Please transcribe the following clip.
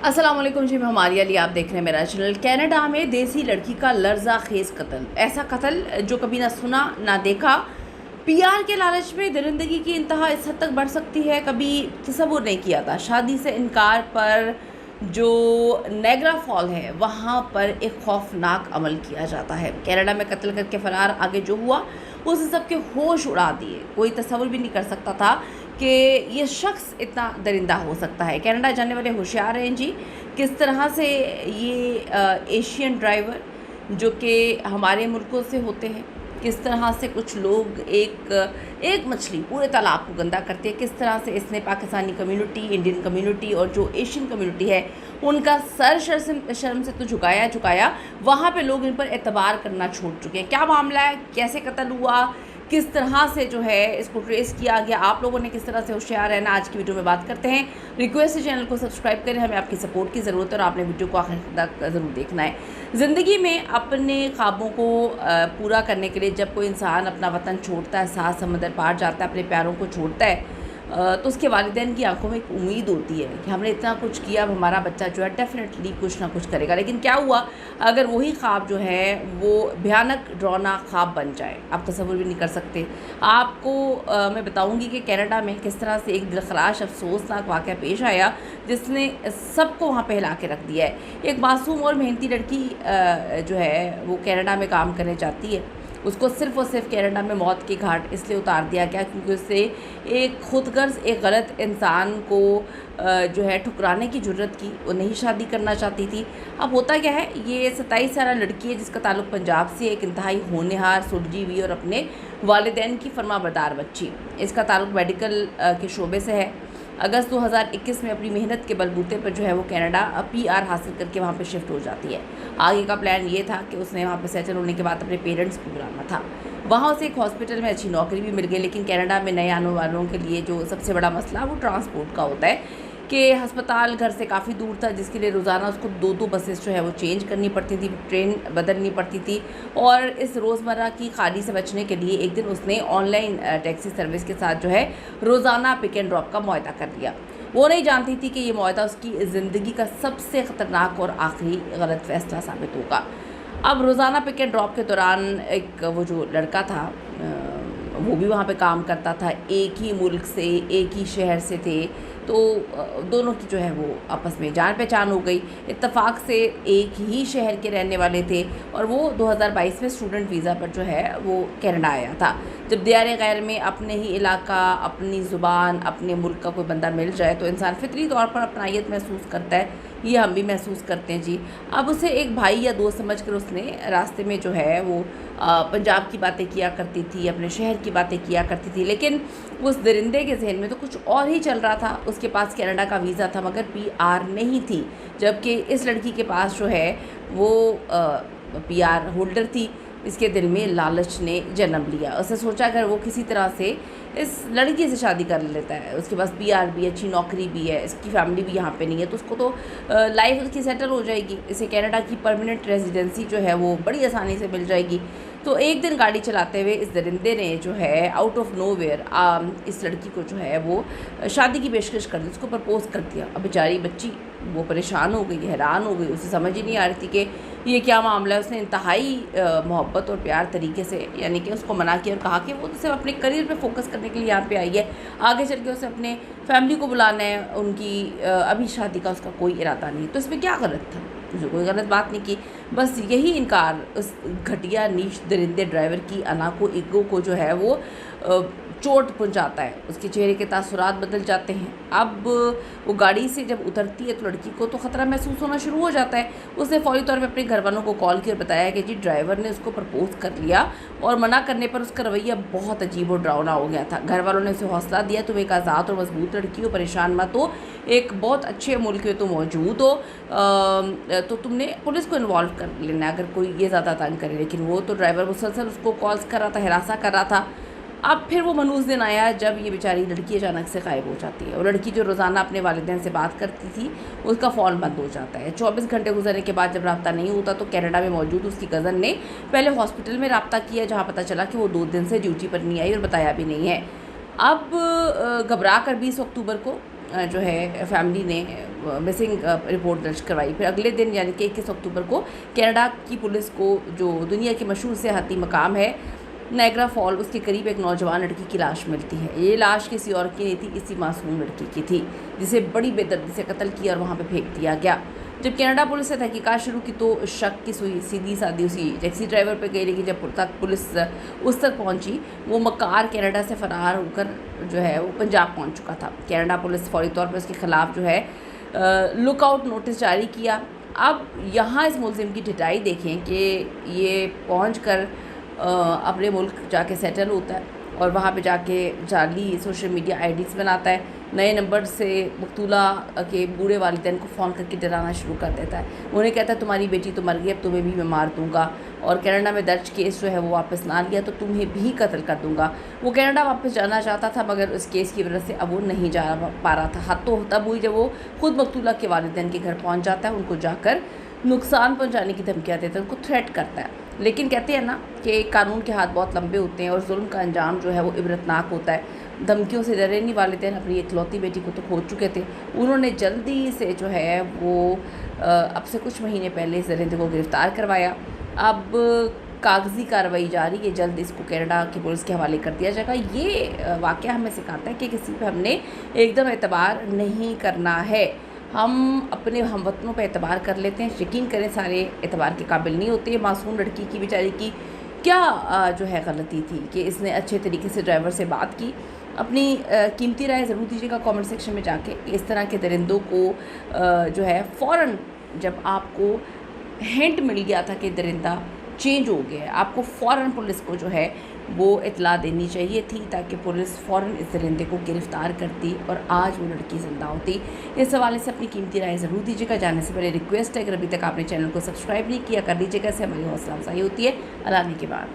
अस्सलाम वालेकुम जी, मैं हमारी अली, आप देख रहे हैं मेरा चैनल। कनाडा में देसी लड़की का लर्जा खेज़ कत्ल, ऐसा कत्ल जो कभी ना सुना ना देखा। पीआर के लालच में दरिंदगी की इंतहा इस हद तक बढ़ सकती है, कभी तसव्वुर नहीं किया था। शादी से इनकार पर जो नेगरा फॉल है वहाँ पर एक खौफनाक अमल किया जाता है। कनाडा में कत्ल करके फ़रार आगे जो हुआ उसने सबके होश उड़ा दिए। कोई तसव्वुर भी नहीं कर सकता था कि ये शख्स इतना दरिंदा हो सकता है। कनाडा जाने वाले होशियार हैं जी, किस तरह से ये एशियन ड्राइवर जो कि हमारे मुल्कों से होते हैं, किस तरह से कुछ लोग एक मछली पूरे तालाब को गंदा करते हैं, किस तरह से इसने पाकिस्तानी कम्युनिटी, इंडियन कम्युनिटी और जो एशियन कम्युनिटी है उनका सर शर्म से तो झुकाया। वहाँ पे लोग इन पर एतबार करना छोड़ चुके हैं। क्या मामला है, कैसे कत्ल हुआ, किस तरह से जो है इसको ट्रेस किया गया, आप लोगों ने किस तरह से होशियार रहना, आज की वीडियो में बात करते हैं। रिक्वेस्ट है चैनल को सब्सक्राइब करें, हमें आपकी सपोर्ट की ज़रूरत है और आपने वीडियो को आखिर तक ज़रूर देखना है। ज़िंदगी में अपने ख्वाबों को पूरा करने के लिए जब कोई इंसान अपना वतन छोड़ता है, सात समंदर पार जाता है, अपने प्यारों को छोड़ता है, तो उसके वालिदैन की आंखों में एक उम्मीद होती है कि हमने इतना कुछ किया, अब हमारा बच्चा जो है डेफिनेटली कुछ ना कुछ करेगा। लेकिन क्या हुआ अगर वही ख्वाब जो है वो भयानक डरावना ख्वाब बन जाए, आप तसव्वुर भी नहीं कर सकते। आपको मैं बताऊंगी कि कनाडा में किस तरह से एक दिलखराश अफसोसनाक वाक़या पेश आया जिसने सबको वहाँ पे हिला के रख दिया है। एक मासूम और मेहनती लड़की जो है वो कनाडा में काम करने जाती है। उसको सिर्फ़ और सिर्फ कनाडा में मौत के घाट इसलिए उतार दिया गया क्योंकि उससे एक खुदगर्ज़ एक गलत इंसान को जो है ठुकराने की ज़रूरत की, वो नहीं शादी करना चाहती थी। अब होता क्या है, ये 27 साल लड़की है जिसका ताल्लुक़ पंजाब से, एक इंतहाई होनहार, सुलझी हुई और अपने वालिदैन की फरमाबरदार बच्ची। इसका ताल्लुक़ मेडिकल के शोबे से है। अगस्त 2021 में अपनी मेहनत के बलबूते पर जो है वो कनाडा पीआर हासिल करके वहाँ पे शिफ्ट हो जाती है। आगे का प्लान ये था कि उसने वहाँ पे सेटल होने के बाद अपने पेरेंट्स को बुलाना था। वहाँ उसे एक हॉस्पिटल में अच्छी नौकरी भी मिल गई, लेकिन कनाडा में नए आने वालों के लिए जो सबसे बड़ा मसला वो ट्रांसपोर्ट का होता है कि अस्पताल घर से काफ़ी दूर था, जिसके लिए रोज़ाना उसको दो बसेस जो है वो चेंज करनी पड़ती थी, ट्रेन बदलनी पड़ती थी। और इस रोज़मर्रा की खाली से बचने के लिए एक दिन उसने ऑनलाइन टैक्सी सर्विस के साथ जो है रोज़ाना पिक एंड ड्रॉप का मुआहदा कर लिया। वो नहीं जानती थी कि ये मुआहदा उसकी ज़िंदगी का सबसे ख़तरनाक और आखिरी गलत फ़ैसला साबित होगा। अब रोज़ाना पिक एंड ड्रॉप के दौरान एक वो जो लड़का था वो भी वहाँ पे काम करता था, एक ही मुल्क से, एक ही शहर से थे, तो दोनों की जो है वो आपस में जान पहचान हो गई। इत्तेफाक से एक ही शहर के रहने वाले थे और वो 2022 में स्टूडेंट वीज़ा पर जो है वो कनाडा आया था। जब दियारे गैर में अपने ही इलाका, अपनी ज़ुबान, अपने मुल्क का कोई बंदा मिल जाए तो इंसान फितरी तौर पर अपनायत महसूस करता है। ये हम भी महसूस करते हैं जी। अब उसे एक भाई या दोस्त समझकर उसने रास्ते में जो है वो पंजाब की बातें किया करती थी, अपने शहर की बातें किया करती थी, लेकिन उस दरिंदे के जहन में तो कुछ और ही चल रहा था। उसके पास कनाडा का वीज़ा था मगर पीआर नहीं थी, जबकि इस लड़की के पास जो है वो पीआर होल्डर थी। इसके दिल में लालच ने जन्म लिया। उसने सोचा अगर वो किसी तरह से इस लड़की से शादी कर लेता है, उसके पास पीआर भी, अच्छी नौकरी भी है, इसकी फैमिली भी यहाँ पे नहीं है, तो उसको तो लाइफ उसकी सेटल हो जाएगी, इसे कनाडा की परमानेंट रेजिडेंसी जो है वो बड़ी आसानी से मिल जाएगी। तो एक दिन गाड़ी चलाते हुए इस दरिंदे ने जो है आउट ऑफ नोवेयर इस लड़की को जो है वो शादी की पेशकश कर दी, उसको प्रपोज़ कर दिया। अब बेचारी बच्ची वो परेशान हो गई, हैरान हो गई, उसे समझ ही नहीं आ रही थी कि ये क्या मामला है। उसने इंतहाई मोहब्बत और प्यार तरीके से यानी कि उसको मना किया और कहा कि वो तो सिर्फ अपने करियर पे फोकस करने के लिए यहाँ पे आई है, आगे चल के उसे अपने फैमिली को बुलाना है, उनकी अभी शादी का उसका कोई इरादा नहीं। तो इसमें क्या गलत था, उसने कोई गलत बात नहीं की, बस यही इनकार उस घटिया नीच दरिंदे ड्राइवर की अना को, ईगो को जो है वो चोट पहुंचाता है। उसके चेहरे के तासुरात बदल जाते हैं। अब वो गाड़ी से जब उतरती है तो लड़की को तो ख़तरा महसूस होना शुरू हो जाता है। उसने फौरी तौर पे अपने घर वालों को कॉल किया और बताया कि जी ड्राइवर ने उसको प्रपोज़ कर लिया और मना करने पर उसका रवैया बहुत अजीब और डरावना हो गया था। घर वालों ने उसे हौसला दिया, तुम एक आज़ाद और मजबूत लड़की हो, परेशान मत हो, एक बहुत अच्छे मुल्क में तुम मौजूद हो, तो तुमने पुलिस को इन्वॉल्व कर लेना अगर कोई ये ज़्यादा तंग करे। लेकिन वो तो ड्राइवर मुसलसल उसको कॉल्स कर रहा था, हिरासा कर रहा था। अब फिर वो मनहूस दिन आया जब ये बेचारी लड़की अचानक से गायब हो जाती है। और लड़की जो रोज़ाना अपने वालिदैन से बात करती थी उसका फ़ोन बंद हो जाता है। 24 घंटे गुजरने के बाद जब रब्ता नहीं होता तो कनाडा में मौजूद उसकी कज़न ने पहले हॉस्पिटल में रब्ता किया, जहाँ पता चला कि वो 2 दिन से ड्यूटी पर नहीं आई और बताया भी नहीं है। अब घबरा कर 20 अक्टूबर को जो है फैमिली ने मिसिंग रिपोर्ट दर्ज करवाई। फिर अगले दिन यानी कि 21 अक्टूबर को कनाडा की पुलिस को जो दुनिया की मशहूर सियाहती मकाम है नायग्रा फॉल, उसके करीब एक नौजवान लड़की की लाश मिलती है। ये लाश किसी और की नहीं थी, किसी मासूम लड़की की थी जिसे बड़ी बेदर्दी से कत्ल किया और वहाँ पे फेंक दिया गया। जब कनाडा पुलिस ने तहकीकात शुरू की तो शक की सुई सीधी सादी उसी टैक्सी ड्राइवर पे गई, लेकिन जब तक पुलिस उस तक पहुंची वो मकार कनाडा से फ़रार होकर जो है वो पंजाब पहुंच चुका था। कनाडा पुलिस फौरी तौर पर उसके ख़िलाफ़ जो है लुकआउट नोटिस जारी किया। अब यहाँ इस मुलजिम की ढिठाई देखें कि ये पहुँच कर अपने मुल्क जाके सेटल होता है और वहाँ पे जाके जाली सोशल मीडिया आईडीज़ बनाता है, नए नंबर से मकतूला के बूढ़े वालिदैन को फ़ोन करके डराना शुरू कर देता है। उन्हें कहता है तुम्हारी बेटी तो मर गई, अब तुम्हें भी मैं मार दूंगा, और कनाडा में दर्ज केस जो है वो वापस ना लिया तो तुम्हें भी कत्ल कर दूंगा। वो कनाडा वापस जाना चाहता था मगर उस केस की वजह से अब वो नहीं जा पा रहा था। हद तो तब हुई जब वो खुद मकतूला के वालिदैन के घर पहुँच जाता है, उनको जाकर नुकसान पहुँचाने की धमकियाँ देता है, उनको थ्रेट करता है। लेकिन कहते हैं ना कि कानून के हाथ बहुत लंबे होते हैं और जुल्म का अंजाम जो है वो इबरतनाक होता है। धमकियों से डरे नहीं वालिदैन अपनी इकलौती बेटी को तो खो चुके थे। उन्होंने जल्दी से जो है वो अब से कुछ महीने पहले इस दरिंदे को गिरफ़्तार करवाया। अब कागजी कार्रवाई जारी है, जल्द इसको कनाडा की पुलिस के हवाले कर दिया जाएगा। ये वाक़या हमें सिखाता है कि किसी पे हमने एकदम एतबार नहीं करना है। हम अपने हमवतनों पर एतबार कर लेते हैं, यकीन करें सारे एतबार के काबिल नहीं होते। मासूम लड़की की बेचारी की क्या जो है गलती थी कि इसने अच्छे तरीके से ड्राइवर से बात की। अपनी कीमती राय ज़रूर दीजिएगा कमेंट सेक्शन में जाके। इस तरह के दरिंदों को जो है फ़ौरन जब आपको हिंट मिल गया था कि दरिंदा चेंज हो गया है, आपको फ़ौरन पुलिस को जो है वो इतला देनी चाहिए थी ताकि पुलिस फ़ौरन इस दरिंदे को गिरफ़्तार करती और आज वो लड़की ज़िंदा होती। इस हवाले से अपनी कीमती राय ज़रूर दीजिएगा। जाने से पहले रिक्वेस्ट है, अगर अभी तक आपने चैनल को सब्सक्राइब नहीं किया कर लीजिएगा, इससे हमारी हौसला अफजाई होती है। अल्लाह के बाद।